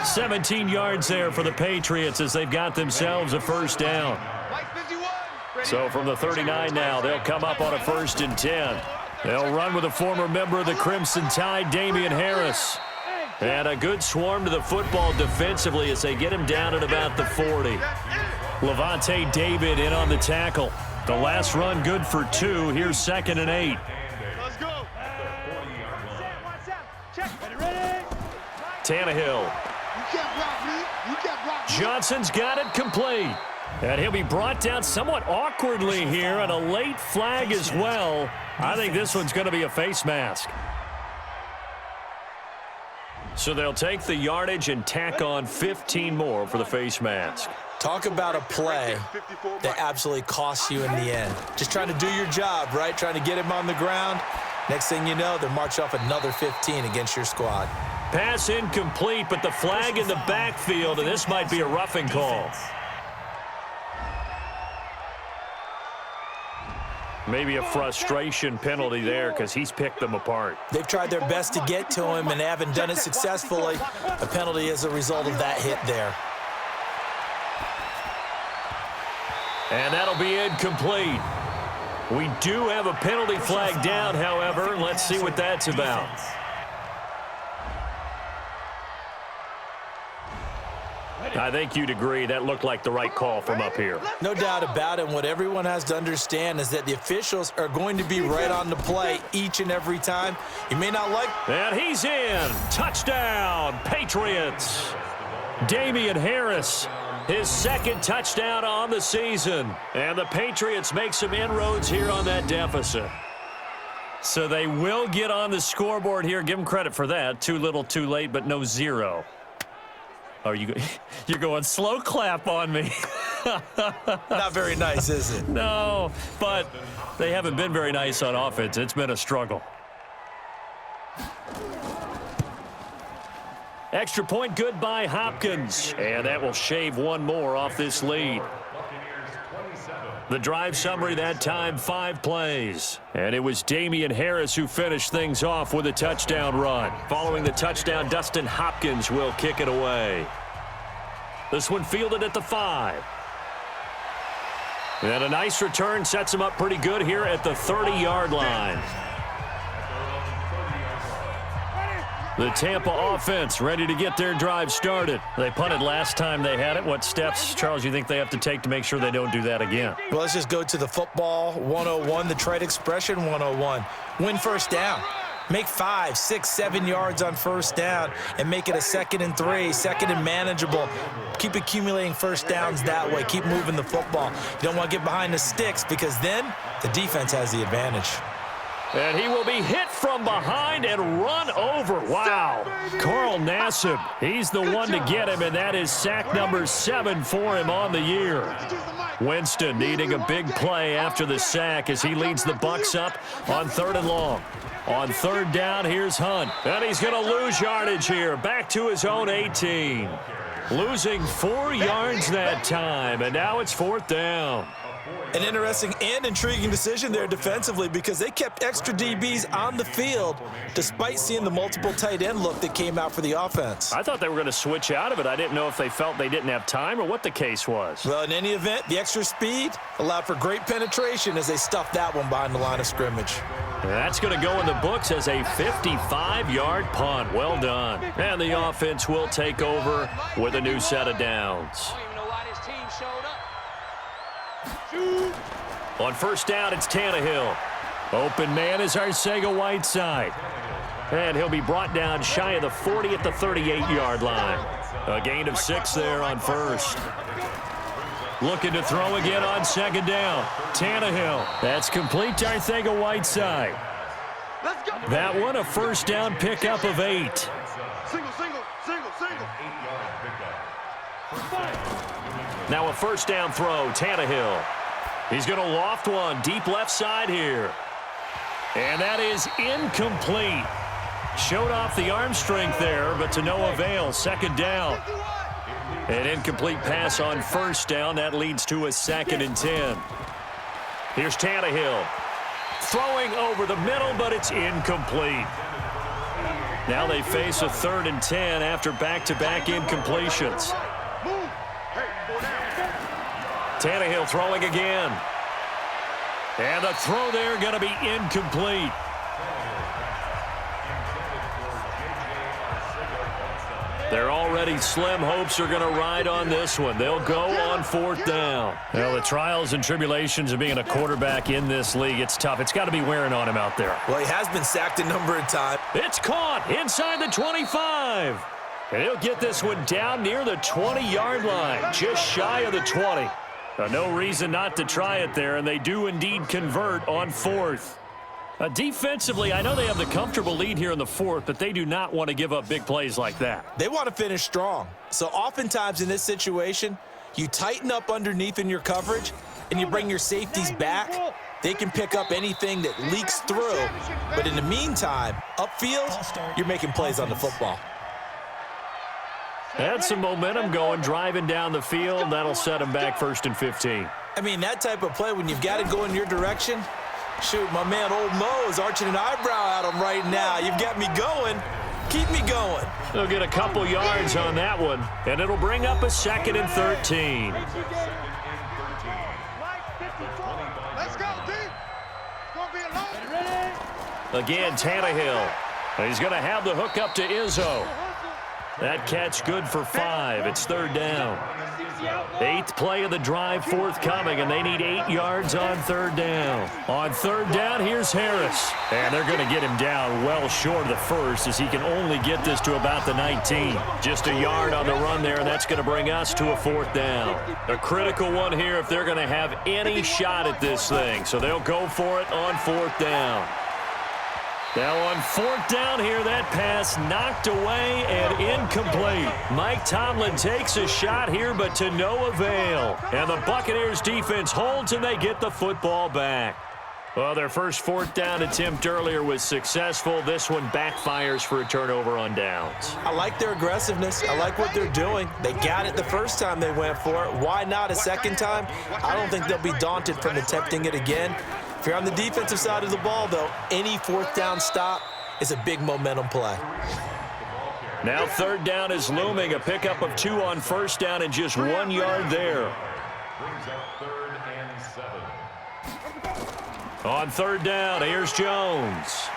17 yards there for the Patriots as they've got themselves a first down. So from the 39 now, they'll come up on a 1st and 10. They'll run with a former member of the Crimson Tide, Damian Harris. And a good swarm to the football defensively as they get him down at about the 40. Levante David in on the tackle. The last run good for 2. Here's 2nd and 8. Let's go. Tannehill. You can't block me. You can't block me. Johnson's got it complete. And he'll be brought down somewhat awkwardly here, and a late flag as well. I think this one's going to be a face mask. So they'll take the yardage and tack on 15 more for the face mask. Talk about a play that absolutely costs you in the end. Just trying to do your job, right? Trying to get him on the ground. Next thing you know, they're marching off another 15 against your squad. Pass incomplete, but the flag in the backfield, and this might be a roughing call. Maybe a frustration penalty there because he's picked them apart. They've tried their best to get to him and haven't done it successfully. A penalty as a result of that hit there. And that'll be incomplete. We do have a penalty flag down, however. Let's see what that's about. I think you'd agree that looked like the right call from up here. No doubt about it. What everyone has to understand is that the officials are going to be right on the play each and every time. You may not like... And he's in. Touchdown, Patriots. Damian Harris, his second touchdown on the season. And the Patriots make some inroads here on that deficit. So they will get on the scoreboard here. Give them credit for that. Too little, too late, but no zero. Oh, you're going slow clap on me. Not very nice, is it? No, but they haven't been very nice on offense. It's been a struggle. Extra point good by Hopkins. And that will shave one more off this lead. The drive summary that time, 5 plays. And it was Damian Harris who finished things off with a touchdown run. Following the touchdown, Dustin Hopkins will kick it away. This one fielded at the 5. And a nice return sets him up pretty good here at the 30-yard line. The Tampa offense ready to get their drive started. They punted last time they had it. What steps, Charles, you think they have to take to make sure they don't do that again? Well, let's just go to the football 101, the trade expression 101. Win first down. Make 5, 6, 7 yards on first down and make it a 2nd and 3, 2nd and manageable. Keep accumulating first downs that way. Keep moving the football. You don't want to get behind the sticks because then the defense has the advantage. And he will be hit from behind and run over. Wow. Carl Nassib, he's the one to get him, and that is sack number 7 for him on the year. Winston needing a big play after the sack as he leads the Bucs up on 3rd and long. On 3rd down, here's Hunt. And he's going to lose yardage here. Back to his own 18. Losing 4 yards that time, and now it's 4th down. An interesting and intriguing decision there defensively because they kept extra DBs on the field despite seeing the multiple tight end look that came out for the offense. I thought they were going to switch out of it. I didn't know if they felt they didn't have time or what the case was. Well, in any event, the extra speed allowed for great penetration as they stuffed that one behind the line of scrimmage. And that's going to go in the books as a 55-yard punt. Well done. And the offense will take over with a new set of downs. On first down, it's Tannehill. Open man is Arcega-Whiteside. And he'll be brought down shy of the 40 at the 38-yard line. A gain of 6 there on first. Looking to throw again on 2nd down. Tannehill. That's complete to Arcega-Whiteside. That one a first down pickup of 8. Single. Now a first down throw, Tannehill. He's going to loft one deep left side here. And that is incomplete. Showed off the arm strength there, but to no avail. 2nd down. An incomplete pass on first down. That leads to a 2nd and 10. Here's Tannehill. Throwing over the middle, but it's incomplete. Now they face a 3rd and 10 after back-to-back incompletions. Tannehill throwing again. And the throw there going to be incomplete. Their already slim hopes are going to ride on this one. They'll go on 4th down. Well, the trials and tribulations of being a quarterback in this league, it's tough. It's got to be wearing on him out there. Well, he has been sacked a number of times. It's caught inside the 25. And he'll get this one down near the 20-yard line, just shy of the 20. No reason not to try it there, and they do indeed convert on 4th. Defensively, I know they have the comfortable lead here in the 4th, but they do not want to give up big plays like that. They want to finish strong. So oftentimes in this situation, you tighten up underneath in your coverage, and you bring your safeties back. They can pick up anything that leaks through. But in the meantime, upfield, you're making plays on the football. Had some momentum going, driving down the field. That'll set them back 1st and 15. I mean, that type of play, when you've got to go in your direction, Shoot, my man Old Mo is arching an eyebrow at him right now. You've got me going. Keep me going. They'll get a couple yards on that one, and it'll bring up a 2nd and 13. Let's go, D. It's going to be a long. Again, Tannehill. He's going to have the hook up to Izzo. That catch good for 5. It's 3rd down. 8th play of the drive forthcoming, and they need 8 yards on 3rd down. On 3rd down, here's Harris. And they're going to get him down well short of the first, as he can only get this to about the 19. Just a yard on the run there, and that's going to bring us to a 4th down. A critical one here if they're going to have any shot at this thing. So they'll go for it on 4th down. Now on 4th down here, that pass knocked away and incomplete. Mike Tomlin takes a shot here, but to no avail. And the Buccaneers defense holds, and they get the football back. Well, their first 4th down attempt earlier was successful. This one backfires for a turnover on downs. I like their aggressiveness. I like what they're doing. They got it the first time they went for it. Why not a second time? I don't think they'll be daunted from attempting it again. If you're on the defensive side of the ball, though, any 4th down stop is a big momentum play. Now 3rd down is looming. A pickup of 2 on 1st down and just 1 yard there. Brings up 3rd and 7. On 3rd down, here's Jones.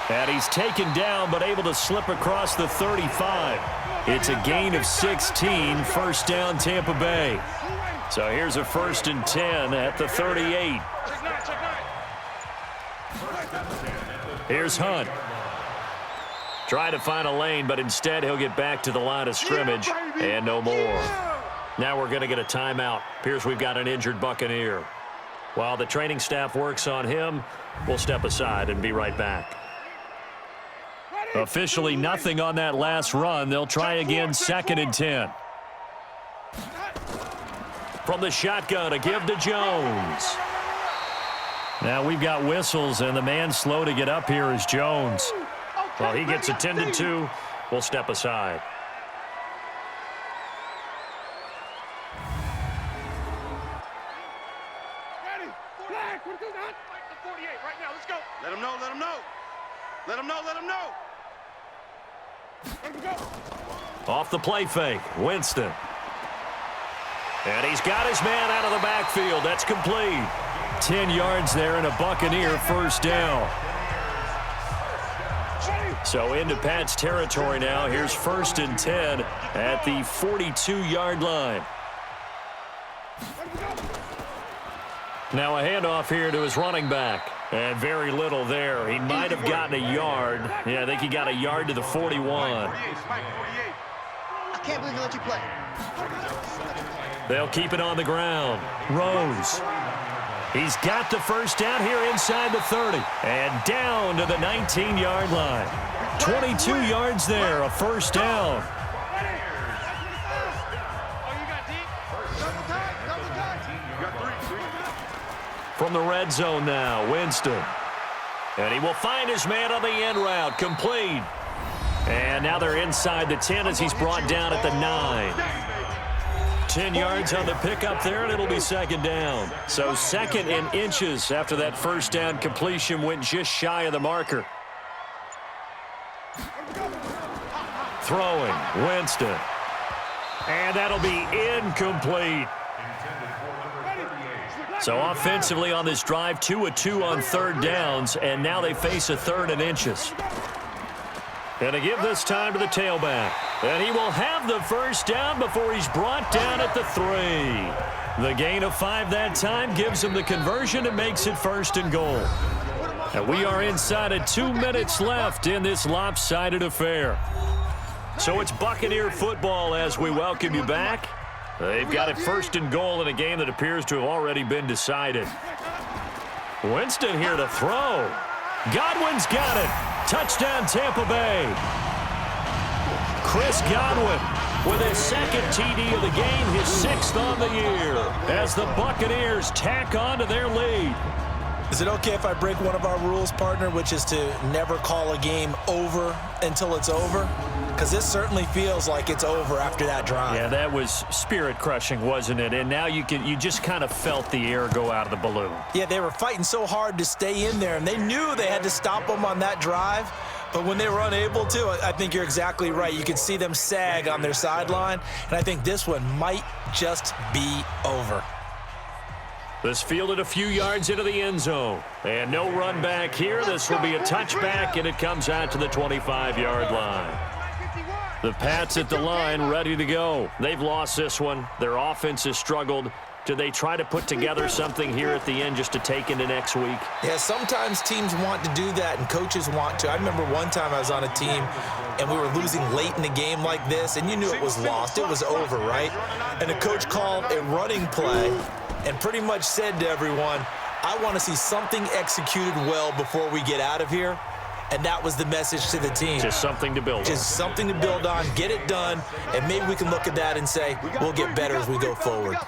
And he's taken down but able to slip across the 35. It's a gain of 16, 1st down Tampa Bay. So here's a 1st and 10 at the 38. Here's Hunt. Try to find a lane, but instead he'll get back to the line of scrimmage and no more. Now we're going to get a timeout. Appears we've got an injured Buccaneer. While the training staff works on him, we'll step aside and be right back. Officially nothing on that last run. They'll try again, 2nd and 10. From the shotgun, a give to Jones. Now we've got whistles, and the man slow to get up here is Jones. Well, he gets attended to. We'll step aside. Let him know, let him know. Let him know, let him know. Off the play fake, Winston. And he's got his man out of the backfield. That's complete. 10 yards there and a Buccaneer 1st down. So into Pat's territory now. Here's 1st and 10 at the 42-yard line. Now a handoff here to his running back. And very little there. He might have gotten a yard. Yeah, I think he got a yard to the 41. I can't believe they let you play. They'll keep it on the ground. Rose. He's got the 1st down here inside the 30. And down to the 19-yard line. 22 yards there, a 1st down. From the red zone now, Winston. And he will find his man on the end route, complete. And now they're inside the 10 as he's brought down at the 9. 10 yards on the pickup there, and it'll be 2nd down. So 2nd and inches after that 1st down completion went just shy of the marker. Throwing, Winston. And that'll be incomplete. So offensively on this drive, 2 of 2 on 3rd downs, and now they face a 3rd and inches. And to give this time to the tailback. And he will have the 1st down before he's brought down at the 3. The gain of 5 that time gives him the conversion and makes it 1st and goal. And we are inside of 2 minutes left in this lopsided affair. So it's Buccaneer football as we welcome you back. They've got it 1st and goal in a game that appears to have already been decided. Winston here to throw. Godwin's got it. Touchdown, Tampa Bay. Chris Godwin with his 2nd TD of the game, his 6th on the year, as the Buccaneers tack on to their lead. Is it okay if I break one of our rules, partner, which is to never call a game over until it's over? because this certainly feels like it's over after that drive. Yeah, that was spirit-crushing, wasn't it? And now you just kind of felt the air go out of the balloon. Yeah, they were fighting so hard to stay in there, and they knew they had to stop them on that drive. But when they were unable to, I think you're exactly right. You could see them sag on their sideline, and I think this one might just be over. This fielded a few yards into the end zone. And no run back here. This will be a touchback, and it comes out to the 25-yard line. The Pats at the line ready to go. They've lost this one. Their offense has struggled. Do they try to put together something here at the end just to take into next week? Yeah, sometimes teams want to do that and coaches want to. I remember one time I was on a team and we were losing late in a game like this, and you knew it was lost. It was over, right? And the coach called a running play and pretty much said to everyone, I want to see something executed well before we get out of here. And that was the message to the team. Just something to build on. Just something to build on, get it done, and maybe we can look at that and say, we'll get better as we go forward.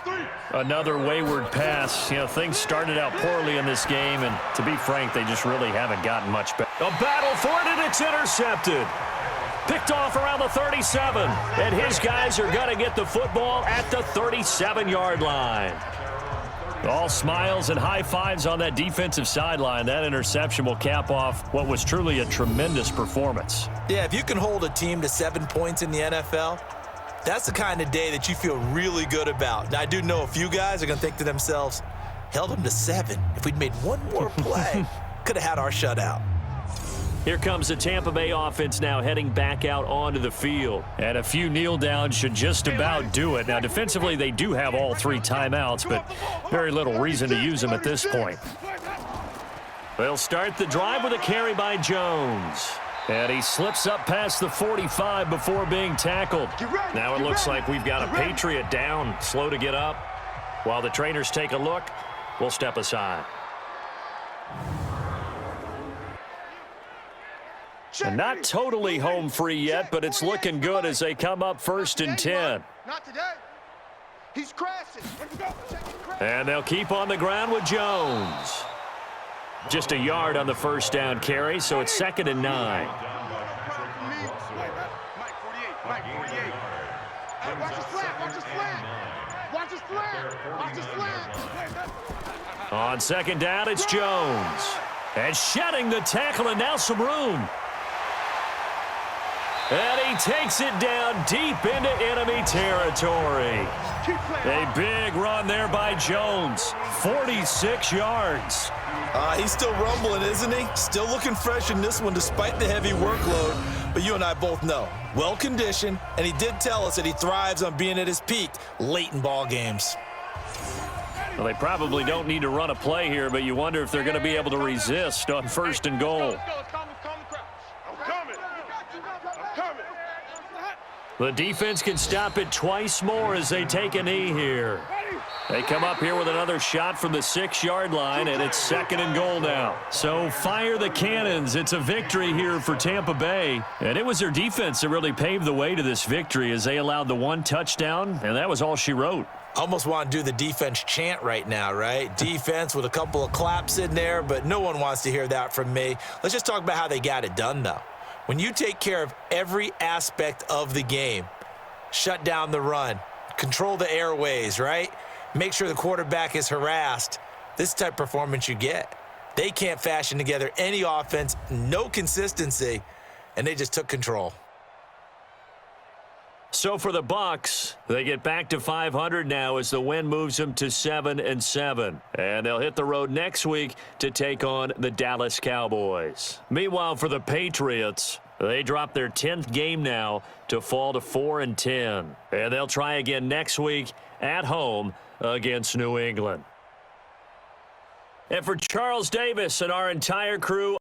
Another wayward pass. You know, things started out poorly in this game, and to be frank, they just really haven't gotten much better. A battle for it, and it's intercepted. Picked off around the 37, and his guys are going to get the football at the 37-yard line. All smiles and high fives on that defensive sideline. That interception will cap off what was truly a tremendous performance. Yeah, if you can hold a team to 7 points in the NFL, that's the kind of day that you feel really good about. Now, I do know a few guys are going to think to themselves, held them to 7. If we'd made one more play, could have had our shutout. Here comes the Tampa Bay offense now heading back out onto the field. And a few kneel downs should just about do it. Now, defensively, they do have all 3 timeouts, but very little reason to use them at this point. They'll start the drive with a carry by Jones. And he slips up past the 45 before being tackled. Now it looks like we've got a Patriot down, slow to get up. While the trainers take a look, we'll step aside. And not totally home free yet, but it's looking good as they come up 1st and 10. Not today. He's crashing. And they'll keep on the ground with Jones. Just a yard on the first down carry, so it's 2nd and 9. Mike 48. Mike 48. Hey, watch his flat. Watch his flat. Watch his flat. Watch his flat. On 2nd down, it's Jones. And shedding the tackle, and now some room. And he takes it down deep into enemy territory. A big run there by Jones. 46 yards. He's still rumbling, isn't he? Still looking fresh in this one despite the heavy workload. But you and I both know, well-conditioned, and he did tell us that he thrives on being at his peak late in ball games. Well, they probably don't need to run a play here, but you wonder if they're going to be able to resist on 1st and goal. The defense can stop it twice more as they take a knee here. They come up here with another shot from the 6-yard line, and it's 2nd and goal now. So fire the cannons. It's a victory here for Tampa Bay. And it was their defense that really paved the way to this victory as they allowed the 1 touchdown, and that was all she wrote. Almost want to do the defense chant right now, right? Defense with a couple of claps in there, but no one wants to hear that from me. Let's just talk about how they got it done, though. When you take care of every aspect of the game, shut down the run, control the airways, right? Make sure the quarterback is harassed. This type of performance you get. They can't fashion together any offense, no consistency, and they just took control. So for the Bucs, they get back to 500 now as the win moves them to 7-7. And they'll hit the road next week to take on the Dallas Cowboys. Meanwhile, for the Patriots, they drop their 10th game now to fall to 4-10. And they'll try again next week at home against New England. And for Charles Davis and our entire crew,